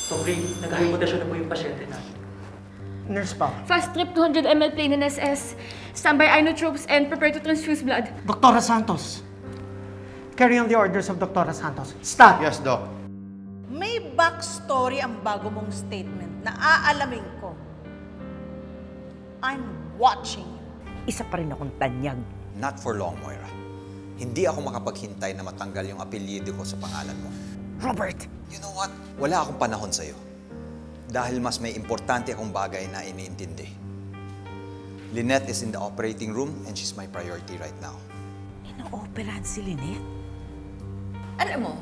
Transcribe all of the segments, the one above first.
Dr. Ray, nag-hypotension na po yung pasyente natin. Nurse pa. Fast trip 200 ml plain NSS. Standby inotropes and prepare to transfuse blood. Dr. Santos. Carry on the orders of Dr. Santos. Stop! Yes, Doc. May backstory ang bago mong statement na aalamin ko. I'm watching you. Isa pa rin akong tanyag. Not for long, Moira. Hindi ako makapaghintay na matanggal yung apelyido ko sa pangalan mo. Robert! You know what? Wala akong panahon sa'yo. Dahil mas may importante akong bagay na iniintindi. Lynette is in the operating room and she's my priority right now. Ino-operahan si Lynette? Alam mo,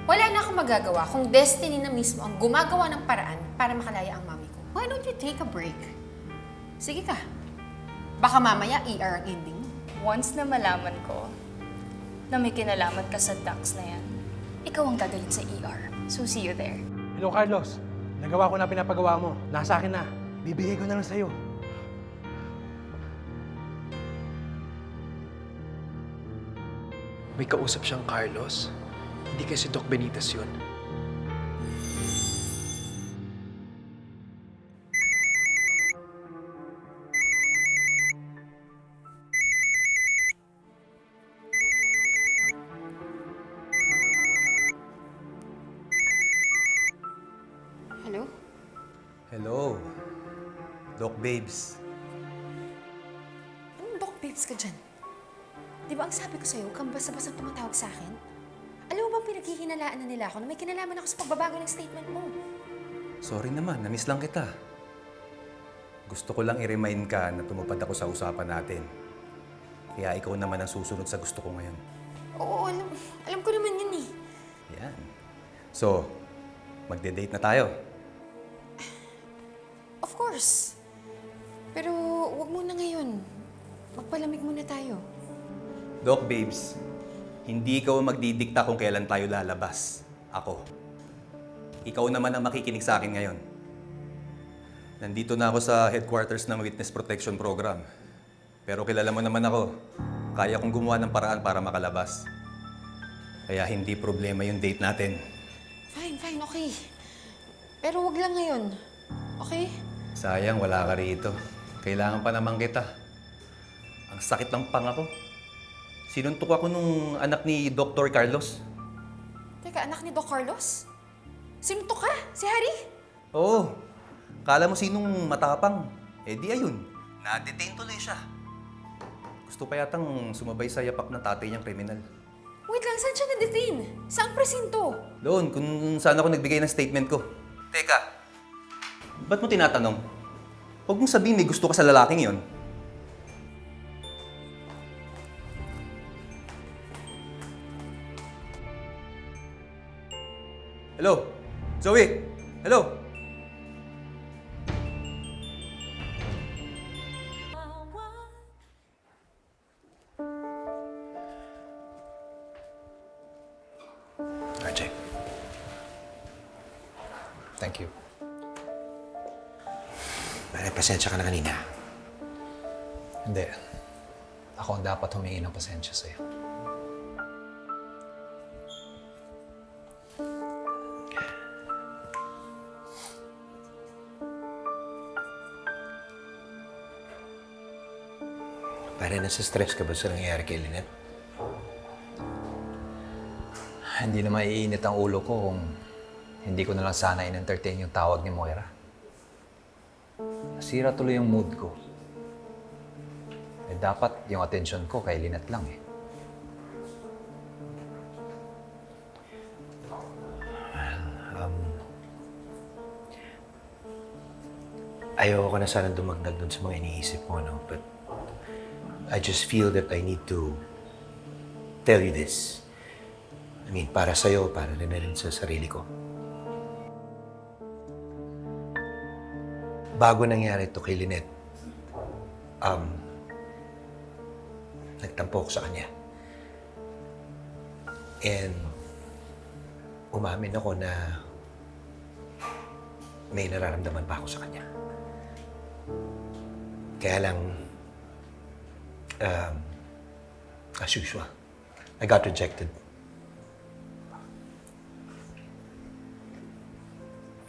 wala na akong magagawa kung destiny na mismo ang gumagawa ng paraan para makalaya ang mami ko. Why don't you take a break? Sige ka. Baka mamaya ER ang ending. Once na malaman ko na may kinalaman ka sa ducks na yan, ikaw ang dadalhin sa ER. So see you there. Hello, Carlos. Nagawa ko na pinapagawa mo. Nasa akin na. Bibigay ko na lang sa'yo. May kausap siyang Carlos. Hindi kasi Doc Benitez yun. Hello? Hello. Doc Babes. Anong Doc Babes ka dyan? Di ba ang sabi ko sa'yo, huwag kang basta-basta tumatawag sa akin? Alam mo bang pinaghihinalaan na nila ako na may kinalaman ako sa pagbabago ng statement mo? Sorry naman, na-miss lang kita. Gusto ko lang i-remind ka na tumupad ako sa usapan natin. Kaya ikaw naman ang susunod sa gusto ko ngayon. Oo, alam ko naman yun eh. Yan. So, magde-date na tayo. Of course. Pero wag muna ngayon. Magpalamig muna tayo. Doc Babes, hindi ikaw ang magdidikta kung kailan tayo lalabas. Ako. Ikaw naman ang makikinig sa akin ngayon. Nandito na ako sa headquarters ng Witness Protection Program. Pero kilala mo naman ako. Kaya kong gumawa ng paraan para makalabas. Kaya hindi problema yung date natin. Fine, okay. Pero wag lang ngayon. Okay? Sayang, wala ka rito. Kailangan pa naman kita. Ang sakit ng panga ko. Sinuntok ako nung anak ni Dr. Carlos. Teka, anak ni Doc Carlos? Sinuntok ka? Si Harry? Oo. Kala mo sinong matapang? Eh di ayun. Na-detain tuloy siya. Gusto pa yatang sumabay sa yapak ng tatay niyang kriminal. Wait lang, saan siya na-detain? Saang presinto? Doon, kung saan ako nagbigay ng statement ko. Teka, ba't mo tinatanong? Huwag mong sabihin may gusto ka sa lalaking yon. Hello? Zoe? Hello? RJ. Thank you. Pare, pasensya ka na kanina. Hindi. Ako ang dapat humingi ng pasensya sa'yo. Pare, nasa stress ka ba sa nangyayari kay Lynette? Hindi na maiinit ang ulo ko kung hindi ko na lang sana in-entertain yung tawag ni Moira. Nasira tuloy yung mood ko. Eh dapat yung attention ko kay Lynette lang eh. Ayoko na sana dumagdag dun sa mga iniisip mo, no? But I just feel that I need to tell you this. I mean, para sa'yo, para rin sa sarili ko. Bago nangyari ito kay Lynette, nagtampo ako sa kanya. And umamin ako na may nararamdaman pa ako sa kanya. Kaya lang, as usual, I got rejected.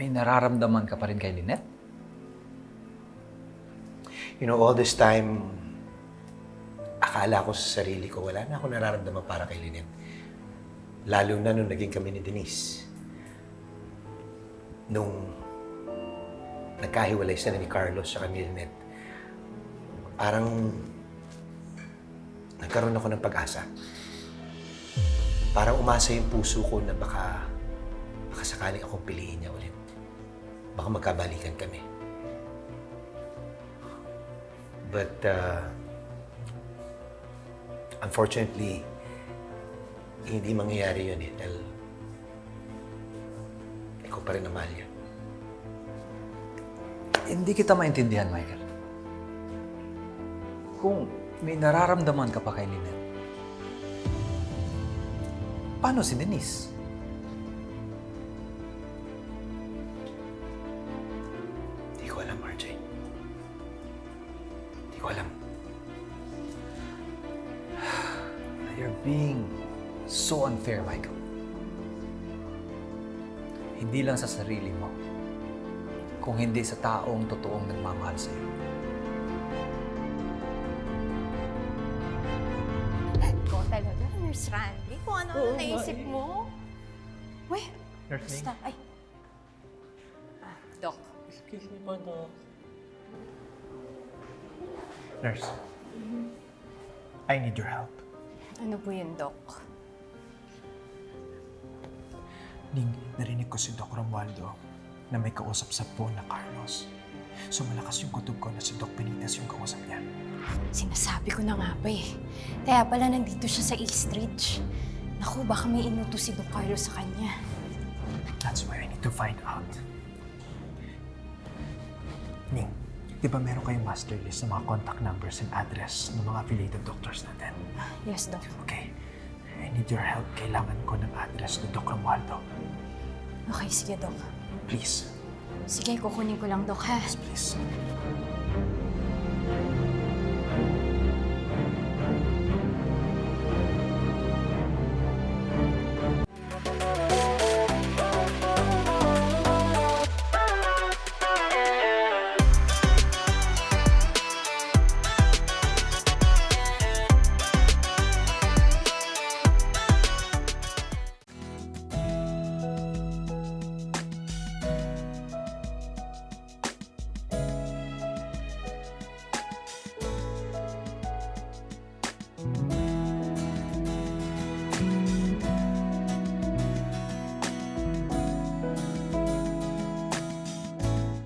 May nararamdaman ka pa rin kay Lynette? You know, all this time, akala ko sa sarili ko, wala na ako nararamdaman para kay Lynette. Lalo na nung naging kami ni Denise. Nung nagkahiwalay sila ni Carlos sa ni Lynette, parang nagkaroon ako ng pag-asa. Parang umasa yung puso ko na baka sakaling akong piliin niya ulit. Baka magkabalikan kami. But, unfortunately, hindi mangyayari yun eh. Dahil ikaw pa rin ang mahal niya. Hindi kita maintindihan, Michael. Kung may nararamdaman ka pa kay Lynette, paano si Denise? Hindi ko alam, RJ. Hindi ko alam. You're being so unfair, Michael. Hindi lang sa sarili mo, kung hindi sa taong totoong nagmamahal sa'yo. Ikaw talaga, Nurse Randy. Kung ano naisip mo. Uy, Nurse Ning? basta. Ay. Doc. Excuse me po, Doc. Nurse, I need your help. Ano po yun, Doc? Ning, narinig ko si Doc Romualdo na may kausap sa phone na Carlos. So malakas yung kutob ko na si Doc Benitez yung kausap niya. Sinasabi ko na nga ba eh. Kaya pala nandito siya sa Eastridge. Naku, baka may inuto si Doc Carlos sa kanya. That's why I need to find out. Ning, di ba meron kayong master list ng mga contact numbers and address ng mga affiliated doctors natin? Yes, Doc. Okay. I need your help. Kailangan ko ng address ni Doc Romualdo. Okay, sige, Doc. Please. Sige, kukunin ko lang, Doc, ha? Please.